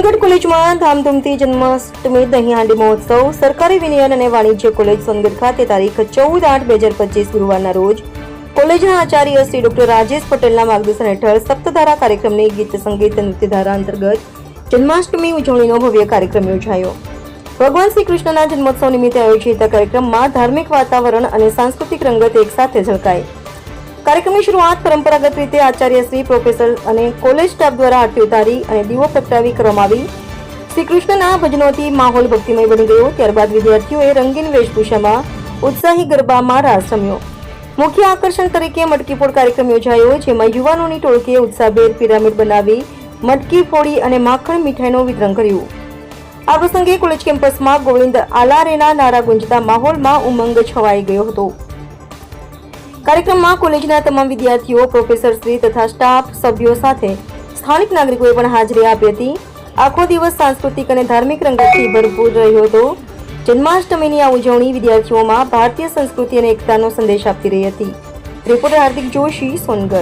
સોનગઢ કોલેજમાં ધામધૂમથી જન્માષ્ટમી દહીંહાંડી મહોત્સવ. સરકારી વિનયન અને વાણિજ્ય કોલેજ સોનગઢ ખાતે તારીખ 14/8/2025 ગુરુવારના રોજ કોલેજના આચાર્ય શ્રી ડોક્ટર રાજેશ પટેલના માર્ગદર્શન હેઠળ સપ્તધારા કાર્યક્રમની ગીત સંગીત નૃત્યધારા અંતર્ગત જન્માષ્ટમી ઉજવણીનો ભવ્ય કાર્યક્રમ યોજાયો. ભગવાન શ્રી કૃષ્ણના જન્મોત્સવ નિમિત્તે આયોજિત આ કાર્યક્રમમાં ધાર્મિક વાતાવરણ અને સાંસ્કૃતિક રંગત એકસાથે ઝળકાઈ. કાર્યક્રમની શરૂઆત પરંપરાગત રીતે આચાર્ય શ્રી, પ્રોફેસર અને કોલેજ સ્ટાફ દ્વારા આરતી ઉતારી અને દીવો પ્રગટાવી કરવામાં આવી. શ્રી કૃષ્ણના ભજનોથી માહોલ ભક્તિમય બની ગયો. ત્યારબાદ વિદ્યાર્થીઓએ રંગીન વેશભૂષામાં ઉત્સાહી ગરબામાં રાસ રમ્યો. મુખ્ય આકર્ષણ તરીકે મટકી ફોડ કાર્યક્રમ યોજાયો, જેમાં યુવાનોની ટોળકીએ ઉત્સાહભેર પિરામિડ બનાવી મટકી ફોડી અને માખણ મીઠાઈનું વિતરણ કર્યું. આ પ્રસંગે કોલેજ કેમ્પસમાં ગોવિંદ આલારેના નારા ગુંજતા માહોલમાં ઉમંગ છવાઈ ગયો હતો. કાર્યક્રમમાં કોલેજના તમામ વિદ્યાર્થીઓ, પ્રોફેસરશ્રી તથા સ્ટાફ સભ્યો સાથે સ્થાનિક નાગરિકોએ પણ હાજરી આપી હતી. આખો દિવસ સાંસ્કૃતિક અને ધાર્મિક રંગતથી ભરપૂર રહ્યો હતો. જન્માષ્ટમીની આ ઉજવણી વિદ્યાર્થીઓમાં ભારતીય સંસ્કૃતિ અને એકતાનો સંદેશ આપતી રહી હતી. રિપોર્ટર હાર્દિક જોશી, સોનગઢ.